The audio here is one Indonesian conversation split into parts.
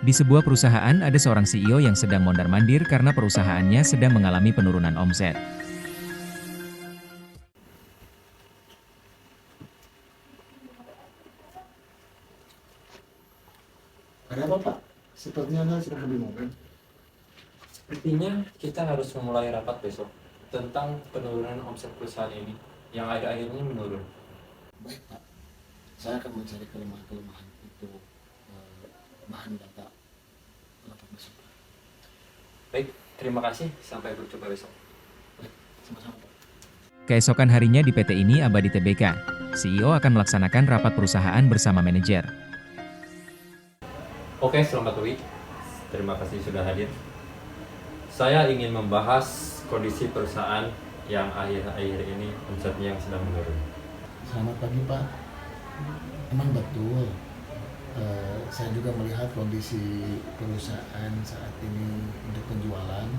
Di sebuah perusahaan ada seorang CEO yang sedang mondar-mandir karena perusahaannya sedang mengalami penurunan omset. Ada apa Pak? Sepertinya Anda sedang kebingungan. Sepertinya kita harus memulai rapat besok tentang penurunan omset perusahaan ini yang akhir-akhirnya menurun. Baik Pak, saya akan mencari kelemahan-kelemahan itu bahan data rapat besok. Baik, terima kasih. Sampai berjumpa besok. Baik, sama-sama Pak. Keesokan harinya di PT ini Abadi Tbk, CEO akan melaksanakan rapat perusahaan bersama manajer. Oke, selamat pagi. Terima kasih sudah hadir. Saya ingin membahas kondisi perusahaan yang akhir-akhir ini omsetnya yang sedang menurun. Selamat pagi Pak. Emang betul. Saya juga melihat kondisi perusahaan saat ini untuk penjualan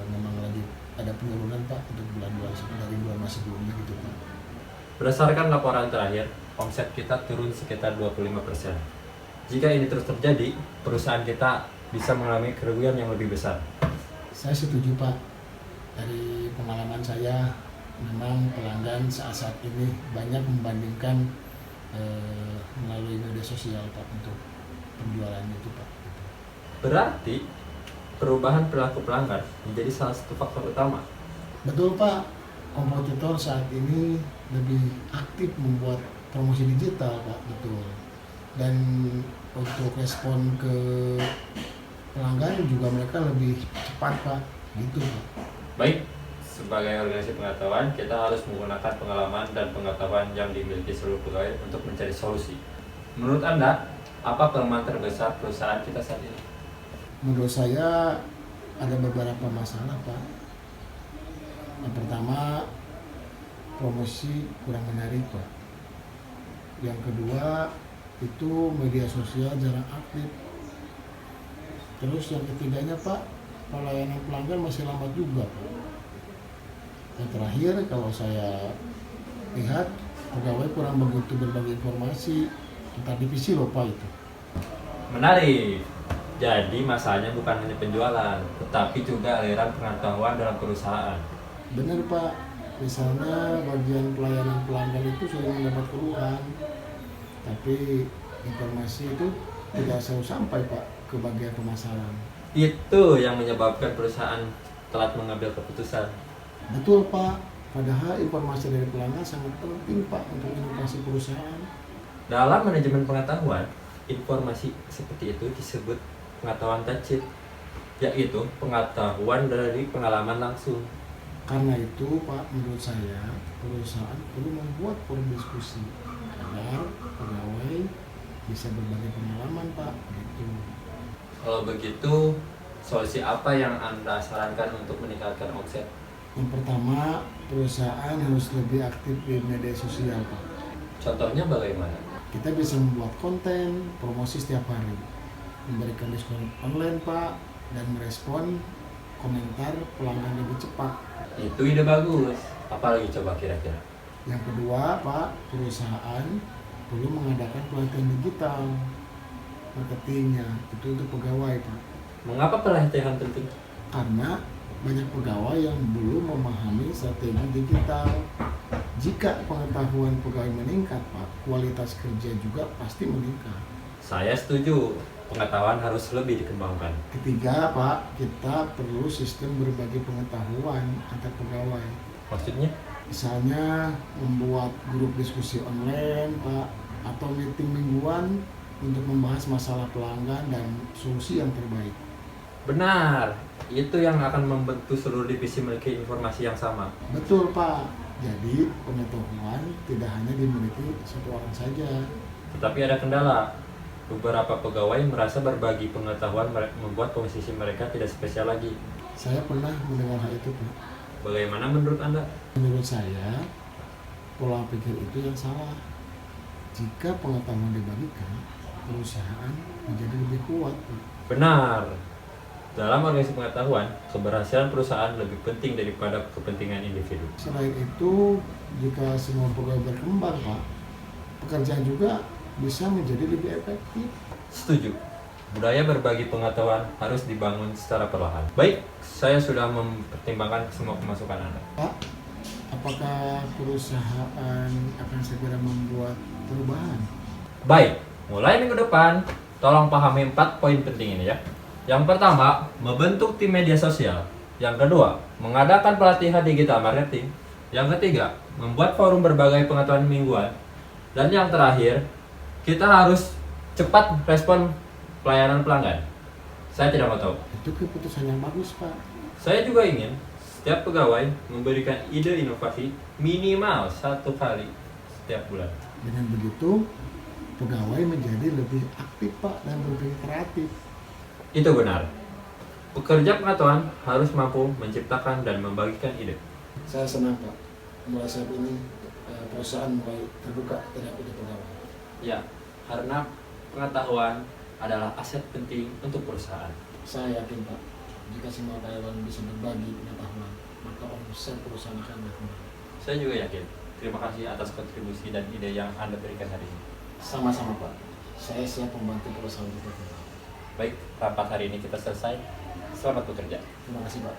memang lagi ada penurunan Pak untuk bulan-bulan dari bulan sebelumnya gitu Pak. Berdasarkan laporan terakhir, omset kita turun sekitar 25%. Jika ini terus terjadi, perusahaan kita bisa mengalami kerugian yang lebih besar. Saya setuju Pak. Dari pengalaman saya, memang pelanggan saat ini banyak membandingkan melalui media sosial Pak untuk penjualan itu Pak. Berarti perubahan perilaku pelanggan menjadi salah satu faktor utama. Betul Pak, kompetitor saat ini lebih aktif membuat promosi digital Pak, betul. Dan untuk respon ke pelanggan juga mereka lebih cepat Pak, gitu Pak. Baik, sebagai organisasi pengetahuan, kita harus menggunakan pengalaman dan pengetahuan yang dimiliki seluruh pegawai untuk mencari solusi. Menurut Anda, apa kelemahan terbesar perusahaan kita saat ini? Menurut saya ada beberapa masalah Pak. Yang pertama, promosi kurang menarik Pak. Yang kedua, itu media sosial jarang aktif. Terus yang ketiganya Pak, pelayanan pelanggan masih lambat juga Pak. Yang terakhir, kalau saya lihat pegawai kurang begitu berbagi informasi tentang divisi loh Pak itu. Menarik. Jadi masalahnya bukan hanya penjualan, tetapi juga aliran pengetahuan dalam perusahaan. Benar Pak, misalnya bagian pelayanan pelanggan itu sudah mendapat keluhan, tapi informasi itu tidak selalu sampai Pak ke bagian pemasaran. Itu yang menyebabkan perusahaan telat mengambil keputusan. Betul Pak, padahal informasi dari pelanggan sangat penting Pak untuk inovasi perusahaan. Dalam manajemen pengetahuan, informasi seperti itu disebut pengetahuan tacit, yaitu pengetahuan dari pengalaman langsung. Karena itu Pak, menurut saya perusahaan perlu membuat forum diskusi agar pegawai bisa berbagi pengalaman Pak, gitu. Kalau begitu, solusi apa yang Anda sarankan untuk meningkatkan omset? Yang pertama, perusahaan harus lebih aktif di media sosial Pak. Contohnya bagaimana? Kita bisa membuat konten, promosi setiap hari, memberikan diskon online Pak, dan merespon komentar pelanggan lebih cepat. Itu ide bagus. Apalagi coba kira-kira? Yang kedua Pak, perusahaan perlu mengadakan pelatihan digital marketingnya, itu untuk pegawai Pak. Mengapa pelatihan penting? Karena banyak pegawai yang belum memahami strategi digital. Jika pengetahuan pegawai meningkat Pak, kualitas kerja juga pasti meningkat. Saya setuju. Pengetahuan harus lebih dikembangkan. Ketiga Pak, kita perlu sistem berbagi pengetahuan antar pegawai. Maksudnya? Misalnya membuat grup diskusi online Pak, atau meeting mingguan untuk membahas masalah pelanggan dan solusi yang terbaik. Benar. Itu yang akan membentuk seluruh divisi memiliki informasi yang sama. Betul Pak, jadi pengetahuan tidak hanya dimiliki satu orang saja. Tetapi ada kendala. Beberapa pegawai merasa berbagi pengetahuan membuat posisi mereka tidak spesial lagi. Saya pernah mendengar hal itu Pak. Bagaimana menurut Anda? Menurut saya, pola pikir itu yang salah. Jika pengetahuan dibagikan, perusahaan menjadi lebih kuat Pak. Benar. Dalam organisasi pengetahuan, keberhasilan perusahaan lebih penting daripada kepentingan individu. Selain itu, jika semua pegawai berkembang Pak, pekerjaan juga bisa menjadi lebih efektif. Setuju. budaya berbagi pengetahuan harus dibangun secara perlahan. Baik, saya sudah mempertimbangkan semua masukan Anda. Pak, apakah perusahaan akan segera membuat perubahan? Baik, mulai minggu depan, tolong pahami 4 poin penting ini ya. Yang pertama, membentuk tim media sosial. Yang kedua, mengadakan pelatihan digital marketing. Yang ketiga, membuat forum berbagai pengetahuan mingguan. Dan yang terakhir, kita harus cepat respon pelayanan pelanggan. Saya tidak mau tahu. Itu keputusan yang bagus, Pak. Saya juga ingin setiap pegawai memberikan ide inovasi minimal 1 kali setiap bulan. Dengan begitu, pegawai menjadi lebih aktif, Pak, dan lebih kreatif. Itu benar. Pekerja pengetahuan harus mampu menciptakan dan membagikan ide. Saya senang, Pak. Mulai saat ini, perusahaan mulai terbuka terhadap ide pegawai. Ya, karena pengetahuan adalah aset penting untuk perusahaan. Saya yakin, Pak, jika semua karyawan bisa berbagi pengetahuan, maka omset perusahaan akan berkembang. Saya juga yakin. Terima kasih atas kontribusi dan ide yang Anda berikan hari ini. Sama-sama, Pak. Saya siap membantu perusahaan untuk berkembang. Baik, rapat hari ini kita selesai. Selamat bekerja. Terima kasih, Pak.